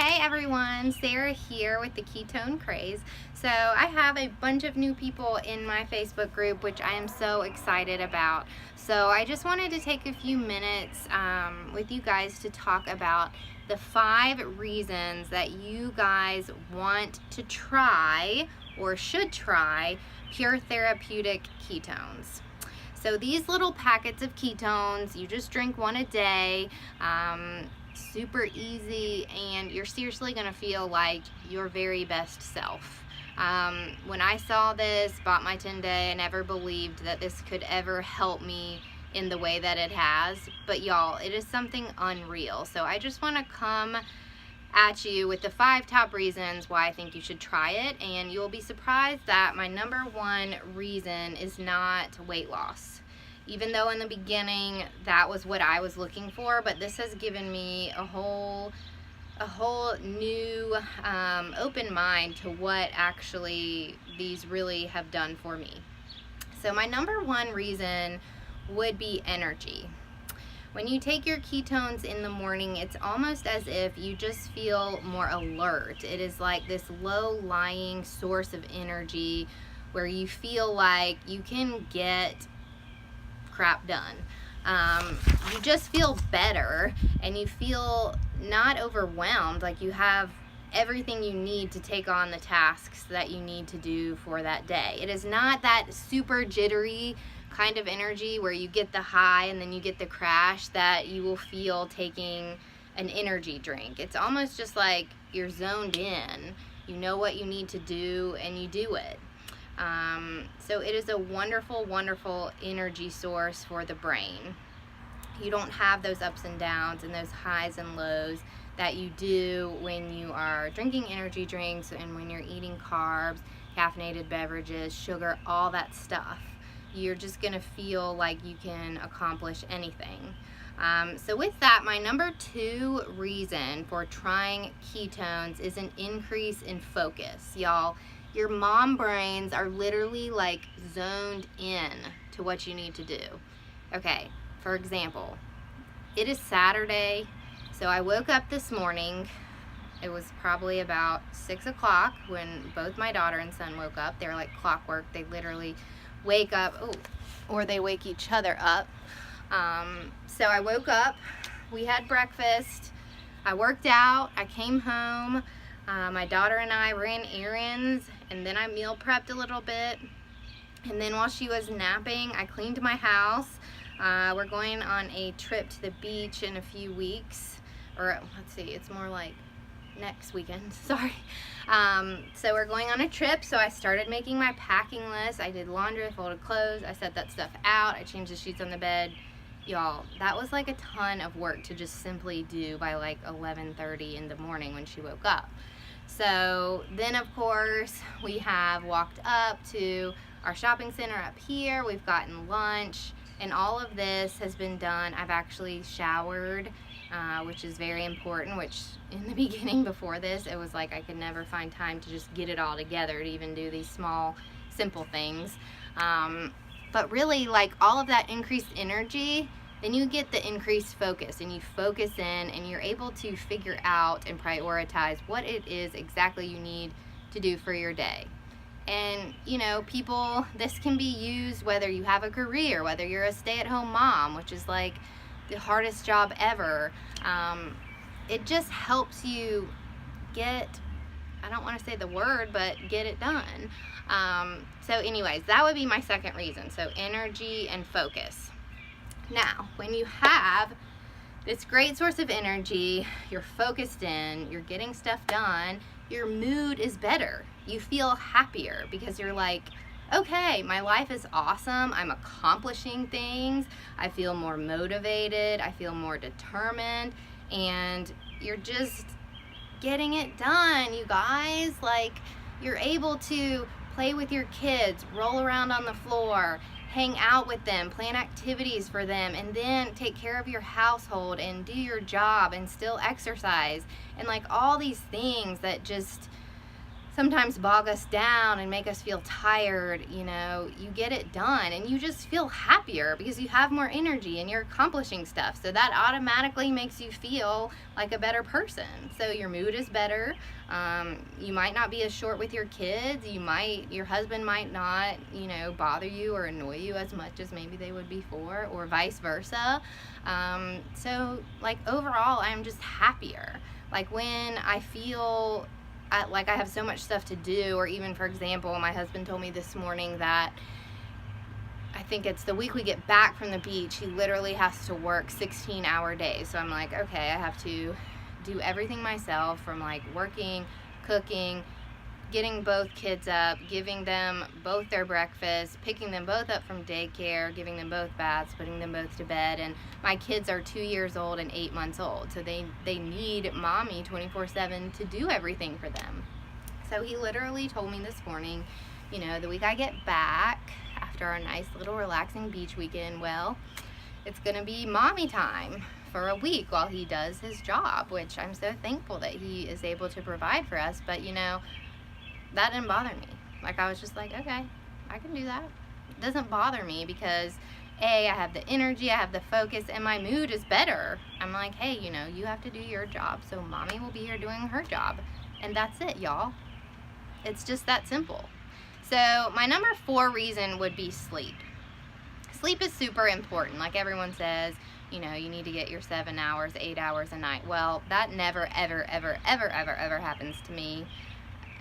Hey everyone, Sarah here with the Ketone Craze. So I have a bunch of new people in my Facebook group, which I am so excited about. So I just wanted to take a few minutes with you guys to talk about the 5 reasons that you guys want to try or should try pure therapeutic ketones. So these little packets of ketones, you just drink one a day. Super easy, and you're seriously gonna feel like your very best self. When I saw this, bought my 10-day, I never believed that this could ever help me in the way that it has, but y'all, it is something unreal. So I just want to come at you with the 5 top reasons why I think you should try it, and you'll be surprised that my number 1 reason is not weight loss. Even though in the beginning that was what I was looking for, but this has given me a whole new open mind to what actually these really have done for me. So my number 1 reason would be energy. When you take your ketones in the morning, it's almost as if you just feel more alert. It is like this low-lying source of energy where you feel like you can get crap done. You just feel better, and you feel not overwhelmed, like you have everything you need to take on the tasks that you need to do for that day. It is not that super jittery kind of energy where you get the high and then you get the crash that you will feel taking an energy drink. It's almost just like you're zoned in. You know what you need to do and you do it. So it is a wonderful, wonderful energy source for the brain. You don't have those ups and downs and those highs and lows that you do when you are drinking energy drinks and when you're eating carbs, caffeinated beverages, sugar, all that stuff. You're just going to feel like you can accomplish anything. So with that, my number 2 reason for trying ketones is an increase in focus. Y'all, your mom brains are literally like zoned in to what you need to do. Okay, for example, it is Saturday, so I woke up this morning. It was probably about 6 o'clock when both my daughter and son woke up. They're like clockwork. They literally wake up, or they wake each other up. So I woke up, we had breakfast, I worked out, I came home. My daughter and I ran errands, and then I meal prepped a little bit, and then while she was napping, I cleaned my house. We're going on a trip to the beach in a few weeks, or let's see, it's more like next weekend, sorry. So we're going on a trip, so I started making my packing list. I did laundry, I folded clothes, I set that stuff out, I changed the sheets on the bed. Y'all, that was like a ton of work to just simply do by like 11:30 in the morning when she woke up. So then, of course, we have walked up to our shopping center up here. We've gotten lunch, and all of this has been done. I've actually showered, which is very important, which in the beginning before this, it was like I could never find time to just get it all together to even do these small, simple things. But really, like all of that increased energy, then you get the increased focus, and you focus in, and you're able to figure out and prioritize what it is exactly you need to do for your day. And you know, people, this can be used whether you have a career, whether you're a stay-at-home mom, which is like the hardest job ever. It just helps you get, I don't want to say the word, but get it done. So anyways, that would be my second reason. So energy and focus. Now, when you have this great source of energy, you're focused in, you're getting stuff done, your mood is better. You feel happier because you're like, okay, my life is awesome. I'm accomplishing things. I feel more motivated. I feel more determined. And you're just getting it done, you guys. Like, you're able to play with your kids, roll around on the floor, hang out with them, plan activities for them, and then take care of your household and do your job and still exercise. And like all these things that just sometimes bog us down and make us feel tired, you know, you get it done and you just feel happier because you have more energy and you're accomplishing stuff. So that automatically makes you feel like a better person. So your mood is better. You might not be as short with your kids. Your husband might not, you know, bother you or annoy you as much as maybe they would before, or vice versa. So like overall, I'm just happier. Like when I feel like I have so much stuff to do, or even, for example, my husband told me this morning that I think it's the week we get back from the beach, he literally has to work 16-hour days. So I'm like, okay, I have to do everything myself, from like working, cooking, getting both kids up, giving them both their breakfast, picking them both up from daycare, giving them both baths, putting them both to bed. And my kids are 2 years old and 8 months old, so they need mommy 24/7 to do everything for them. So he literally told me this morning, you know, the week I get back after our nice little relaxing beach weekend, well, it's gonna be mommy time for a week while he does his job, which I'm so thankful that he is able to provide for us. But you know, that didn't bother me. Like, I was just like, okay, I can do that. It doesn't bother me because I have the energy, I have the focus, and my mood is better. I'm like, hey, you know, you have to do your job, so mommy will be here doing her job. And that's it, y'all. It's just that simple. So my number 4 reason would be sleep. Sleep is super important. Like everyone says, you know, you need to get your 7 hours, 8 hours a night. Well, that never, ever, ever, ever, ever, ever happens to me.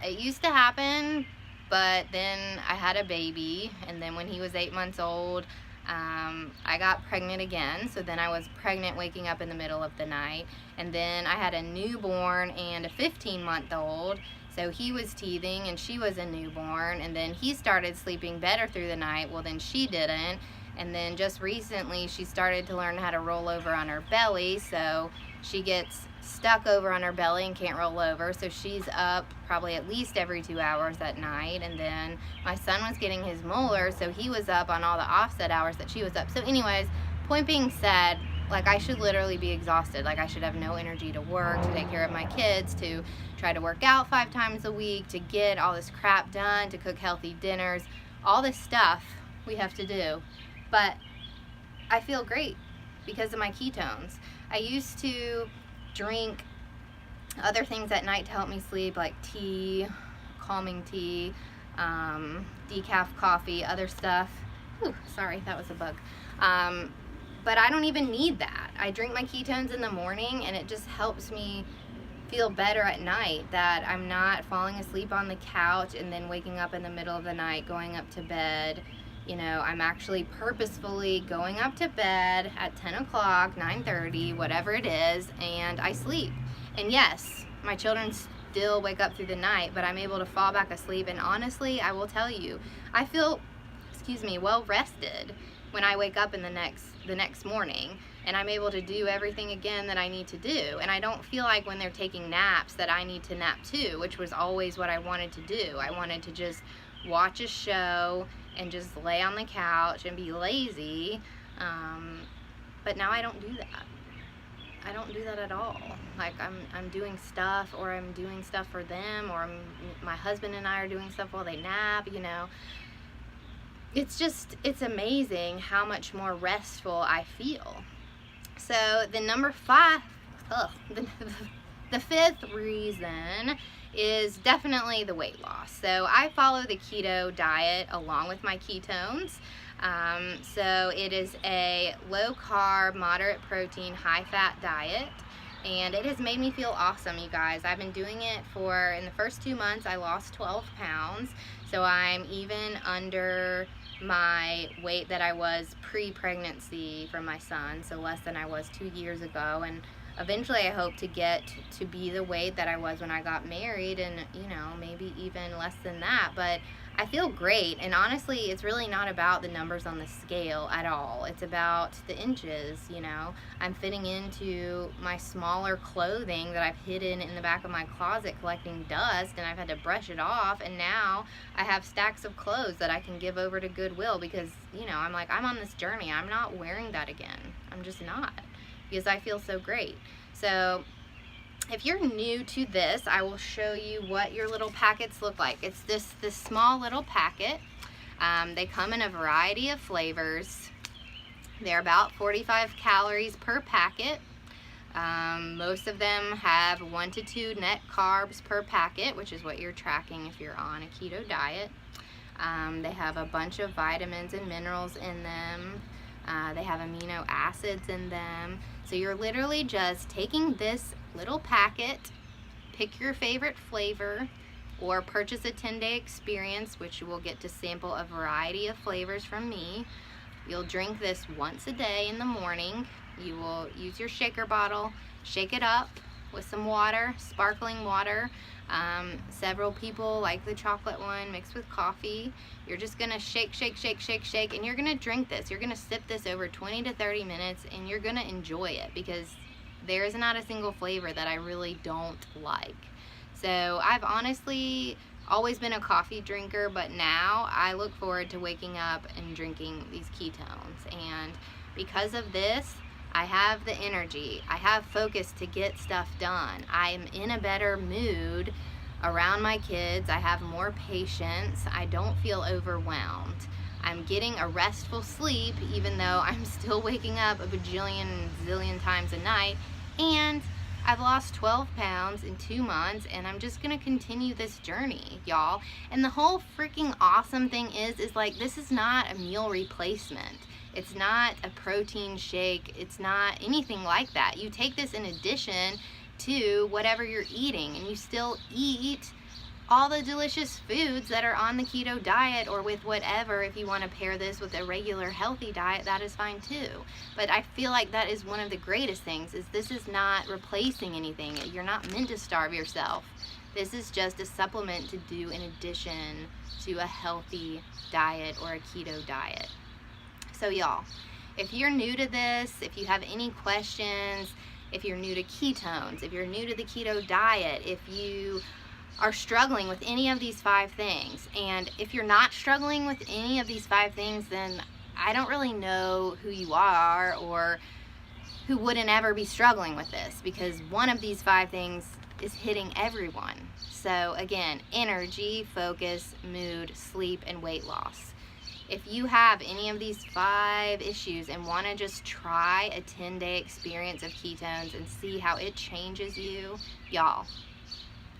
It used to happen, but then I had a baby, and then when he was 8 months old, I got pregnant again. So then I was pregnant waking up in the middle of the night, and then I had a newborn and a 15-month-old, so he was teething and she was a newborn, and then he started sleeping better through the night. Well, then she didn't, and then just recently she started to learn how to roll over on her belly, so she gets stuck over on her belly and can't roll over, so she's up probably at least every 2 hours at night. And then my son was getting his molar, so he was up on all the offset hours that she was up. So anyways, point being said, like, I should literally be exhausted. Like, I should have no energy to work, to take care of my kids, to try to work out 5 times a week, to get all this crap done, to cook healthy dinners, all this stuff we have to do. But I feel great because of my ketones. I used to drink other things at night to help me sleep, like tea, calming tea, decaf coffee, other stuff. Whew, sorry, that was a bug. But I don't even need that. I drink my ketones in the morning, and it just helps me feel better at night, that I'm not falling asleep on the couch and then waking up in the middle of the night, going up to bed. You know, I'm actually purposefully going up to bed at 10 o'clock, 9:30, whatever it is, and I sleep. And yes, my children still wake up through the night, but I'm able to fall back asleep. And honestly, I will tell you, I feel, well rested when I wake up in the next morning, and I'm able to do everything again that I need to do. And I don't feel like when they're taking naps that I need to nap too, which was always what I wanted to do. I wanted to just watch a show and just lay on the couch and be lazy, but now I don't do that. I don't do that at all. Like, I'm doing stuff, or I'm doing stuff for them, or my husband and I are doing stuff while they nap, you know. It's amazing how much more restful I feel. So the number 5, the 5th reason is definitely the weight loss. So I follow the keto diet along with my ketones. So it is a low carb, moderate protein, high fat diet, and it has made me feel awesome, you guys. I've been doing it in the first 2 months, I lost 12 pounds. So I'm even under my weight that I was pre-pregnancy for my son, so less than I was 2 years ago. And eventually I hope to get to be the weight that I was when I got married, and you know, maybe even less than that. But I feel great, and honestly, it's really not about the numbers on the scale at all. It's about the inches, you know. I'm fitting into my smaller clothing that I've hidden in the back of my closet collecting dust, and I've had to brush it off, and now I have stacks of clothes that I can give over to Goodwill because, you know, I'm like, I'm on this journey. I'm not wearing that again. I'm just not, because I feel so great. So If you're new to this, I will show you what your little packets look like. It's this small little packet. They come in a variety of flavors. They're about 45 calories per packet. Most of them have 1 to 2 net carbs per packet, which is what you're tracking if you're on a keto diet. They have a bunch of vitamins and minerals in them. They have amino acids in them. So you're literally just taking this little packet, pick your favorite flavor, or purchase a 10-day experience, which you will get to sample a variety of flavors from me. You'll drink this once a day in the morning. You will use your shaker bottle, shake it up with some water, sparkling water. Several people like the chocolate one mixed with coffee. You're just gonna shake, shake, shake, shake, shake, and you're gonna drink this. You're gonna sip this over 20 to 30 minutes, and you're gonna enjoy it, because there is not a single flavor that I really don't like. So I've honestly always been a coffee drinker, but now I look forward to waking up and drinking these ketones. And because of this, I have the energy, I have focus to get stuff done. I'm in a better mood around my kids. I have more patience. I don't feel overwhelmed. I'm getting a restful sleep, even though I'm still waking up a bajillion, zillion times a night. And I've lost 12 pounds in 2 months, and I'm just gonna continue this journey, y'all. And the whole freaking awesome thing is like, this is not a meal replacement. It's not a protein shake. It's not anything like that. You take this in addition to whatever you're eating, and you still eat all the delicious foods that are on the keto diet, or with whatever. If you want to pair this with a regular healthy diet, that is fine too. But I feel like that is one of the greatest things, is this is not replacing anything. You're not meant to starve yourself. This is just a supplement to do in addition to a healthy diet or a keto diet. So y'all, if you're new to this, if you have any questions, if you're new to ketones, if you're new to the keto diet, if you are struggling with any of these 5 things, and if you're not struggling with any of these 5 things, then I don't really know who you are, or who wouldn't ever be struggling with this, because one of these 5 things is hitting everyone. So again, energy, focus, mood, sleep, and weight loss. If you have any of these 5 issues and want to just try a 10-day experience of ketones and see how it changes you, y'all,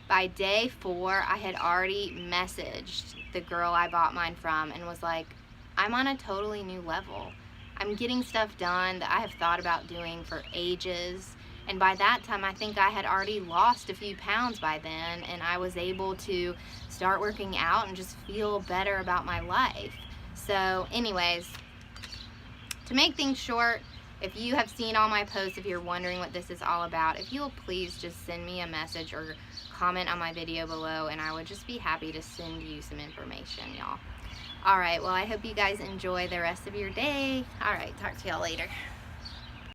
by day 4, I had already messaged the girl I bought mine from and was like, I'm on a totally new level. I'm getting stuff done that I have thought about doing for ages. And by that time, I think I had already lost a few pounds by then, and I was able to start working out and just feel better about my life. So anyways, to make things short, if you have seen all my posts, if you're wondering what this is all about, if you'll please just send me a message or comment on my video below, and I would just be happy to send you some information, y'all. All right, well, I hope you guys enjoy the rest of your day. All right, talk to y'all later.